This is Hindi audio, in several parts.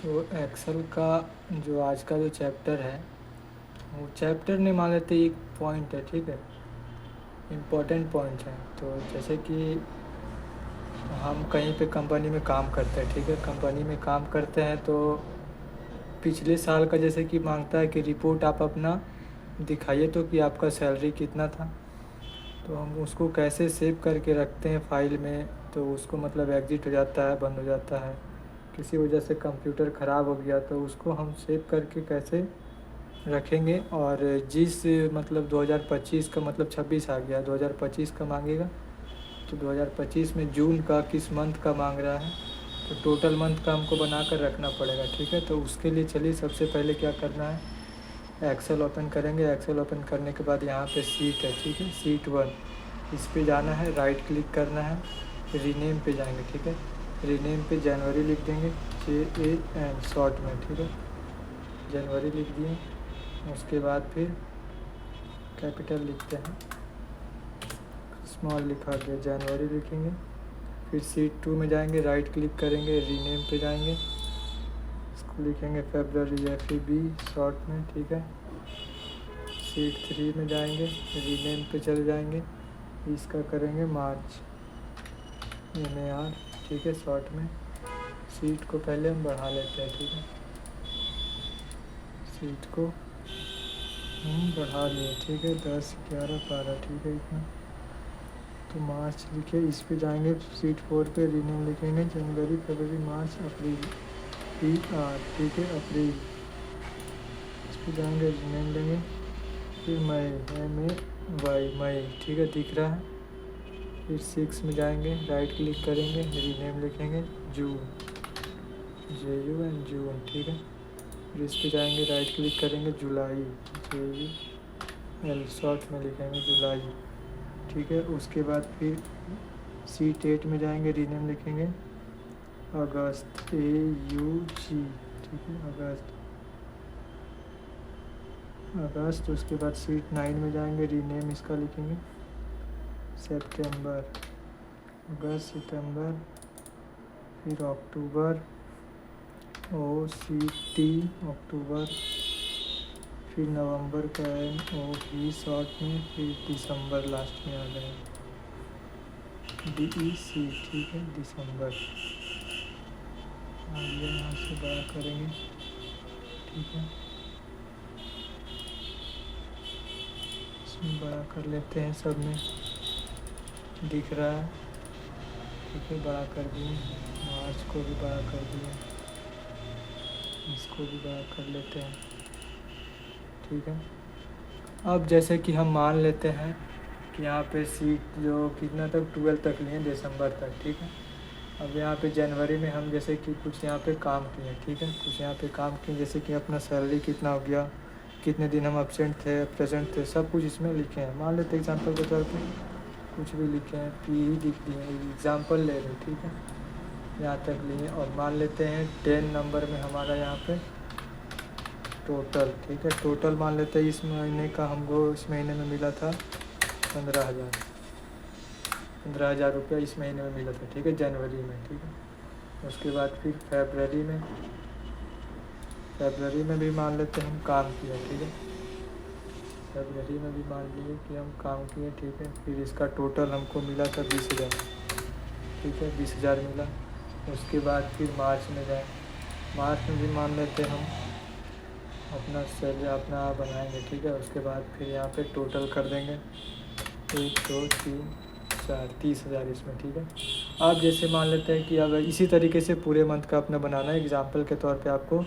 तो एक्सेल का जो आज का जो चैप्टर है, वो चैप्टर नहीं मान लेते, एक पॉइंट है, ठीक है, इम्पोर्टेंट पॉइंट है। तो जैसे कि हम कहीं पे कंपनी में काम करते हैं, ठीक है, कंपनी में काम करते हैं तो पिछले साल का जैसे कि मांगता है कि रिपोर्ट आप अपना दिखाइए तो कि आपका सैलरी कितना था। तो हम उसको कैसे सेव करके रखते हैं फाइल में, तो उसको मतलब एग्जिट हो जाता है, बंद हो जाता है, किसी वजह से कंप्यूटर ख़राब हो गया तो उसको हम सेव करके कैसे रखेंगे। और जिस मतलब 2025 का मतलब 26 आ गया, 2025 का मांगेगा तो 2025 में जून का किस मंथ का मांग रहा है, तो टोटल मंथ का हमको बना कर रखना पड़ेगा, ठीक है। तो उसके लिए चलिए सबसे पहले क्या करना है, एक्सेल ओपन करेंगे। एक्सेल ओपन करने के बाद यहाँ पे सीट है, ठीक है, सीट 1, इस पे जाना है, राइट क्लिक करना है, रीनेम पे जाएंगे, ठीक है। रीनेम पे जनवरी लिख देंगे, JAN शॉर्ट में, ठीक है, जनवरी लिख दिए। उसके बाद फिर कैपिटल लिखते हैं, स्मॉल लिखा गया, जनवरी लिखेंगे। फिर सीट 2 में जाएंगे, राइट क्लिक करेंगे, रीनेम पे जाएंगे, इसको लिखेंगे फरवरी, FEB शॉर्ट में, ठीक है। सीट 3 में जाएंगे, रीनेम पे चले जाएंगे, इसका करेंगे मार्च, MAR, ठीक है, शॉर्ट में। सीट को पहले हम बढ़ा लेते हैं, ठीक है, सीट को हम बढ़ा लिए, ठीक है, 10, 11, 12, ठीक है, इतना। तो मार्च लिखे, इस पे जाएंगे, सीट 4 पे रीनेम लिखेंगे, जनवरी, फरवरी, मार्च, अप्रैल, PR, ठीक है, अप्रैल। इस पे जाएंगे, रीनेम लेंगे। फिर मई, MAY, मई, ठीक है, दिख रहा है। फिर 6 में जाएंगे, राइट क्लिक करेंगे, रीनेम लिखेंगे, जून, JUN, जून, ठीक है। फिर इस पे जाएंगे, राइट क्लिक करेंगे, जुलाई, JUL शॉर्ट में लिखेंगे, जुलाई, ठीक है। उसके बाद फिर सीट 8 में जाएंगे, रीनेम लिखेंगे, अगस्त, AUG, ठीक है, अगस्त। उसके बाद सीट 9 में जाएंगे, रीनेम इसका लिखेंगे, सितंबर, अगस्त, सितंबर। फिर अक्टूबर, OCT, अक्टूबर। फिर नवंबर का NOV शॉर्ट में। फिर दिसंबर लास्ट में आ गया, DEC, ठीक है, दिसंबर। आइए यहाँ से बड़ा करेंगे, ठीक है, इसमें बड़ा कर लेते हैं, सब में दिख रहा है, ठीक है, बड़ा कर दिए। मार्च को भी बड़ा कर दिए, इसको भी बड़ा कर लेते हैं, ठीक है। अब जैसे कि हम मान लेते हैं कि यहाँ पे सीट जो कितना तक 12 तक लिए, दिसंबर तक, ठीक है। अब यहाँ पे जनवरी में हम जैसे कि कुछ यहाँ पे काम किए, ठीक है, कुछ यहाँ पे काम किए, जैसे कि अपना सैलरी कितना हो गया, कितने दिन हम एब्सेंट थे, प्रेजेंट थे, सब कुछ इसमें लिखे हैं। मान लेते एग्जांपल के तौर पे कुछ भी लिखे हैं, P ही लिख दिए, एग्जांपल ले रहे, ठीक है, यहाँ तक लिए। और मान लेते हैं 10 नंबर में हमारा यहाँ पे टोटल, ठीक है, टोटल मान लेते हैं इस महीने का हमको इस महीने में मिला था 15,000 रुपया इस महीने में मिला था, ठीक है, जनवरी में, ठीक है। उसके बाद फिर फरवरी में भी मान लेते हैं हम काम किया, ठीक है, फरवरी में भी मान लिए कि हम काम किए, ठीक है। फिर इसका टोटल हमको मिला था 20,000, ठीक है, 20,000 मिला। उसके बाद फिर मार्च में जाए, मार्च में भी मान लेते हम अपना सैलरी अपना बनाएंगे, ठीक है। उसके बाद फिर यहाँ पे टोटल कर देंगे, 1, 2, 3, 4, 30,000 इसमें, ठीक है। आप जैसे मान लेते हैं कि अगर इसी तरीके से पूरे मंथ का अपना बनाना है, एग्जाम्पल के तौर पे आपको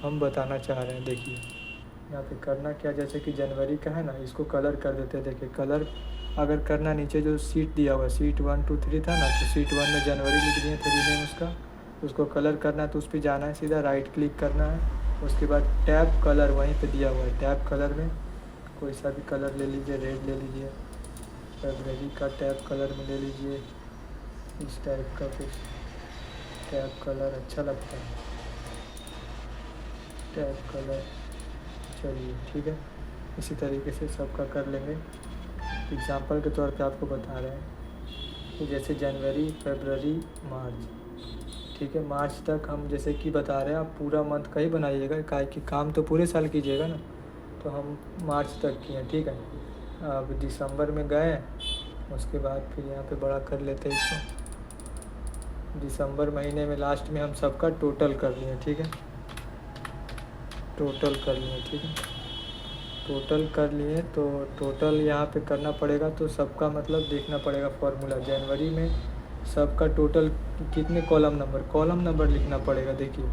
हम बताना चाह रहे हैं। देखिए यहाँ पे करना क्या, जैसे कि जनवरी का है ना, इसको कलर कर देते हैं। देखिए कलर अगर करना, नीचे जो सीट दिया हुआ सीट 1, 2, 3 था ना, तो सीट 1 में जनवरी लिख दिए थे, रीनेम उसका। उसको कलर करना है तो उस पर जाना है, सीधा राइट क्लिक करना है। उसके बाद टैब कलर वहीं पे दिया हुआ है, टैब कलर में कोई सा भी कलर ले लीजिए, रेड ले लीजिए, फरवरी का टैब कलर में ले लीजिए, इस टाइप का कुछ टैब कलर अच्छा लगता है, टैब कलर, चलिए ठीक है। इसी तरीके से सबका कर लेंगे, एग्जांपल के तौर पे आपको बता रहे हैं। तो जैसे जनवरी, फरवरी, मार्च, ठीक है। मार्च तक हम जैसे कि बता रहे हैं, आप पूरा मंथ का ही बनाइएगा, काहे कि काम तो पूरे साल कीजिएगा ना, तो हम मार्च तक किए, ठीक है। अब दिसंबर में गए, उसके बाद फिर यहाँ पे बड़ा कर लेते हैं इसको। दिसंबर महीने में लास्ट में हम सबका टोटल कर लिए, ठीक है, टोटल कर लिए, ठीक है। टोटल कर लिए तो टोटल यहाँ पे करना पड़ेगा, तो सबका मतलब देखना पड़ेगा फॉर्मूला। जनवरी में सबका टोटल कितने कॉलम नंबर लिखना पड़ेगा। देखिए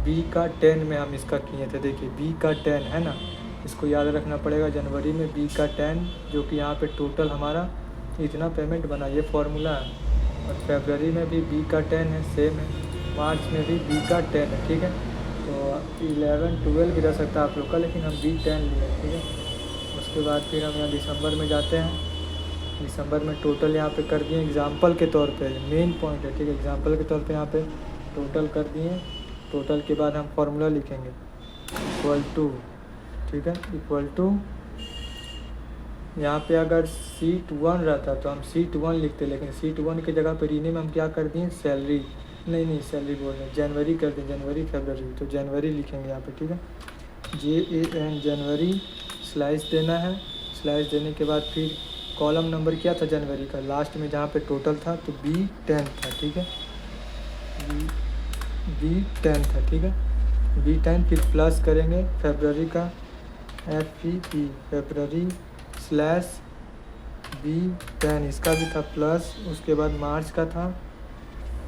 बी का 10 में हम इसका किए थे, देखिए बी का 10 है ना, इसको याद रखना पड़ेगा। जनवरी में बी का 10, जो कि यहाँ पे टोटल हमारा इतना पेमेंट बना, ये फॉर्मूला है। और फरवरी में भी बी का 10 है, सेम है। मार्च में भी बी का 10 है, ठीक है। तो 11 12 भी रह सकता है आप लोग का, लेकिन हम बी 10 लिए, ठीक है। उसके बाद फिर हम यहाँ दिसंबर में जाते हैं। दिसंबर में टोटल यहाँ पे कर दिए एग्जाम्पल के तौर पे, मेन पॉइंट है, ठीक है। एग्जाम्पल के तौर पे यहाँ पे टोटल कर दिए। टोटल के बाद हम फार्मूला लिखेंगे इक्वल टू, ठीक है, इक्वल टू। यहाँ पे अगर सीट 1 रहता तो हम सीट 1 लिखते, लेकिन सीट 1 की जगह पे रीनेम हम क्या कर दिए, सैलरी, नहीं सैलरी बोल रहे हैं, जनवरी कर दें, जनवरी फरवरी, तो जनवरी लिखेंगे यहाँ पे, ठीक है। JAN जनवरी, स्लाइस देना है। स्लाइस देने के बाद फिर कॉलम नंबर क्या था जनवरी का, लास्ट में जहाँ पे टोटल था तो B10 था, ठीक है, B10 था, ठीक है, B10। फिर प्लस करेंगे फरवरी का, FEP फरवरी स्लैश B10, इसका भी था प्लस। उसके बाद मार्च का था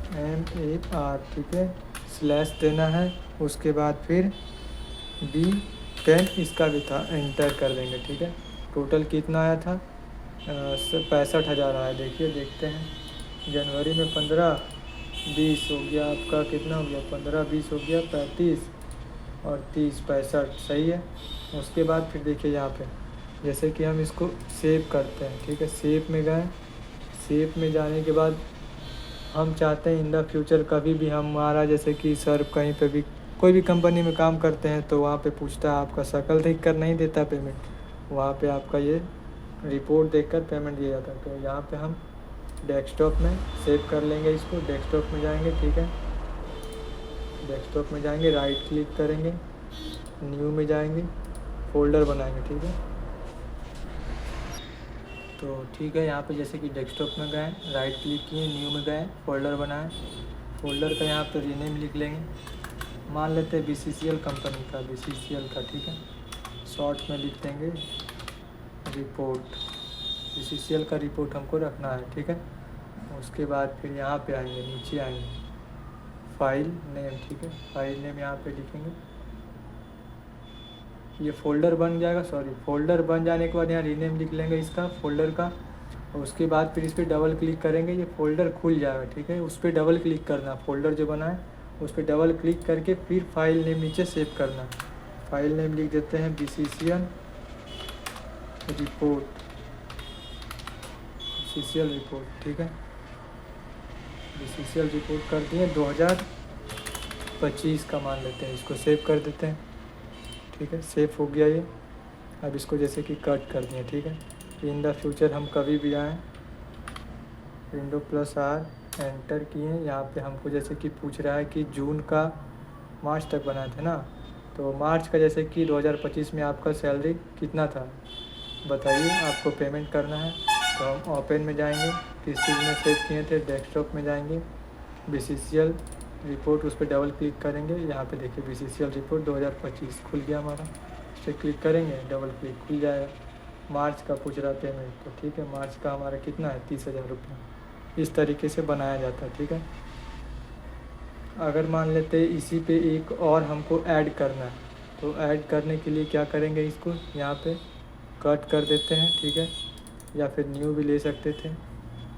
MAR, ठीक है, स्लैश देना है। उसके बाद फिर B10 इसका भी था, एंटर कर देंगे, ठीक है। टोटल कितना आया था, 65,000 आया। देखिए देखते हैं, जनवरी में 15 20 हो गया, आपका कितना हो गया, 15 20 हो गया, 35 और 30 65, सही है। उसके बाद फिर देखिए यहाँ पे, जैसे कि हम इसको सेव करते हैं, ठीक है। सेव में गए, सेव में जाने के बाद हम चाहते हैं इन द फ्यूचर कभी भी हमारा, जैसे कि सर कहीं पे भी कोई भी कंपनी में काम करते हैं तो वहाँ पे पूछता है, आपका शक्ल देख कर नहीं देता पेमेंट, वहाँ पे आपका ये रिपोर्ट देखकर पेमेंट दिया जाता है। तो यहाँ पे हम डेस्कटॉप में सेव कर लेंगे इसको। डेस्कटॉप में जाएंगे, ठीक है, डेस्कटॉप में जाएंगे, राइट क्लिक करेंगे, न्यू में जाएंगे, फोल्डर बनाएंगे, ठीक है। तो ठीक है, यहाँ पे जैसे कि डेस्कटॉप में गए, राइट क्लिक किए, न्यू में गए, फोल्डर बनाए। फोल्डर का यहाँ पे रीनेम लिख लेंगे, मान लेते हैं BCCL कंपनी का, BCCL का, ठीक है। शॉर्ट में लिख देंगे रिपोर्ट, BCCL का रिपोर्ट हमको रखना है, ठीक है। उसके बाद फिर यहाँ पे आएंगे, नीचे आएंगे, फाइल नेम, ठीक है, फाइल नेम यहाँ पे लिखेंगे। ये फोल्डर बन जाएगा, सॉरी, फोल्डर बन जाने के बाद यहाँ रीनेम लिख लेंगे इसका, फोल्डर का। और उसके बाद फिर इस पर डबल क्लिक करेंगे, ये फोल्डर खुल जाएगा, ठीक है। उस पर डबल क्लिक करना, फोल्डर जो बना है उस पर डबल क्लिक करके फिर फाइल नेम नीचे सेव करना। फाइल नेम लिख देते हैं BCCL रिपोर्ट, BCCL रिपोर्ट, ठीक है। BCCL रिपोर्ट कर दिए, 2025 का मान लेते हैं, इसको सेव कर देते हैं, ठीक है। सेव हो गया ये। अब इसको जैसे कि कट कर दिए, ठीक है। इन द फ्यूचर हम कभी भी आएँ, Windows+R एंटर किए। यहाँ पे हमको जैसे कि पूछ रहा है कि जून का मार्च तक बनाए थे ना, तो मार्च का जैसे कि 2025 में आपका सैलरी कितना था बताइए, आपको पेमेंट करना है। तो हम ओपन में जाएंगे, किस चीज़ में सेव किए थे, डेस्कटॉप में जाएंगे, BCCL रिपोर्ट, उस पर डबल क्लिक करेंगे। यहाँ पे देखिए BCCL रिपोर्ट 2025 खुल गया हमारा। इस पर क्लिक करेंगे, डबल क्लिक खुल जाएगा। मार्च का पूछ रहा पेमेंट, तो ठीक है, मार्च का हमारा कितना है, 30,000 रुपये। इस तरीके से बनाया जाता है, ठीक है। अगर मान लेते इसी पे एक और हमको ऐड करना है, तो ऐड करने के लिए क्या करेंगे, इसको यहाँ पे कट कर देते हैं, ठीक है, या फिर न्यू भी ले सकते थे।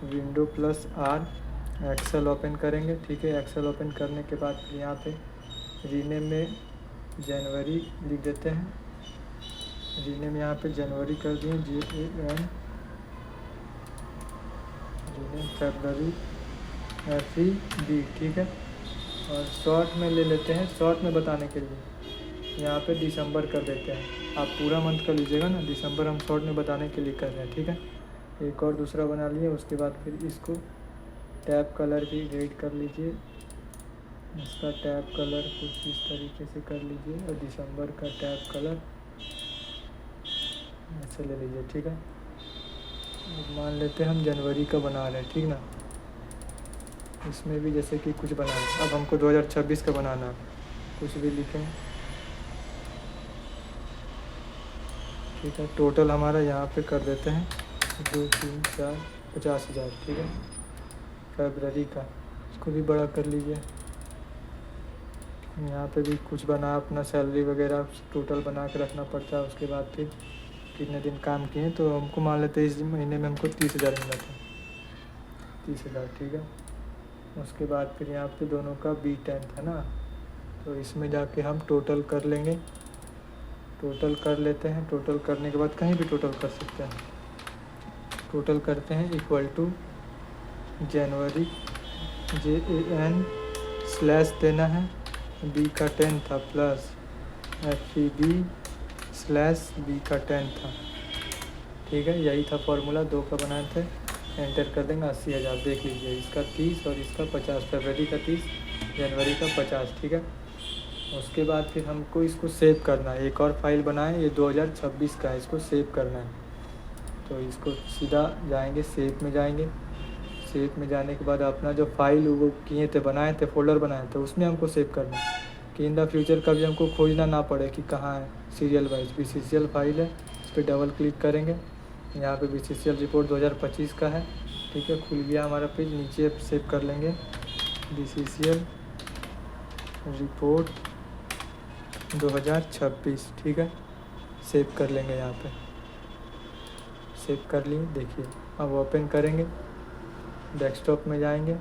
Windows+R एक्सेल ओपन करेंगे, ठीक है। एक्सेल ओपन करने के बाद फिर यहाँ पे रीनेम में जनवरी लिख देते हैं, रीनेम यहाँ पे जनवरी कर दिए, JAN, रीनेम फरवरी FEB, ठीक है। और शॉर्ट में ले लेते हैं, शॉर्ट में बताने के लिए यहाँ पे दिसंबर कर देते हैं। आप पूरा मंथ कर लीजिएगा ना, दिसंबर हम शॉर्ट में बताने के लिए कर रहे हैं, ठीक है। एक और दूसरा बना लिए, उसके बाद फिर इसको टैब कलर भी रेड कर लीजिए, इसका टैब कलर कुछ इस तरीके से कर लीजिए और दिसंबर का टैब कलर ऐसे ले लीजिए, ठीक है। अब मान लेते हैं हम जनवरी का बना रहे हैं, ठीक ना। इसमें भी जैसे कि कुछ बनाए, अब हमको 2026 का बनाना है, कुछ भी लिखें, ठीक है। टोटल हमारा यहाँ पे कर देते हैं 2 3 4 50,000, ठीक है। फरवरी का इसको भी बड़ा कर लीजिए। यहाँ पे भी कुछ बना, अपना सैलरी वगैरह टोटल बना के रखना पड़ता है। उसके बाद फिर कितने दिन काम किए, तो हमको मान लेते हैं इस महीने में हमको 30,000 मिला था, 30,000, ठीक है। उसके बाद फिर यहाँ पे दोनों का B10 था ना, तो इसमें जाके हम टोटल कर लेंगे, टोटल कर लेते हैं। टोटल करने के बाद कहीं भी टोटल कर सकते हैं। टोटल करते हैं इक्वल टू जनवरी JAN स्लैश देना है, B का 10 था प्लस FEB स्लैश B का 10 था, ठीक है। यही था फॉर्मूला, 2 का बनाए थे। एंटर कर देंगे 80,000, देख लीजिए, इसका 30 और इसका 50, फरवरी का 30, जनवरी का 50, ठीक है। उसके बाद फिर हमको इसको सेव करना है। एक और फाइल बनाएं, ये 2026 का है, इसको सेव करना है। तो इसको सीधा जाएंगे, सेव में जाएंगे। सेव में जाने के बाद अपना जो फाइल वो किए थे, बनाए थे, फोल्डर बनाए थे, उसमें हमको सेव करना है कि इन द फ्यूचर कभी हमको खोजना ना पड़े कि कहाँ है सीरियल वाइज। BCCL फाइल है, इस पर डबल क्लिक करेंगे। यहाँ पे BCCL रिपोर्ट 2025 का है, ठीक है। खुल गया हमारा पेज, नीचे सेव कर लेंगे BCCL रिपोर्ट 2026, ठीक है। सेव कर लेंगे, यहाँ पे सेव कर लिए। देखिए अब ओपन करेंगे, डेस्कटॉप में जाएंगे,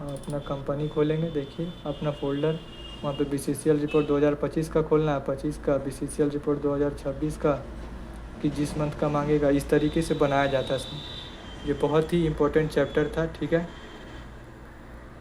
अपना कंपनी खोलेंगे। देखिए अपना फोल्डर, वहाँ पे BCCL रिपोर्ट 2025 का खोलना है, 25 का BCCL रिपोर्ट 2026 का, कि जिस मंथ का मांगेगा। इस तरीके से बनाया जाता है। ये बहुत ही इम्पोर्टेंट चैप्टर था, ठीक है।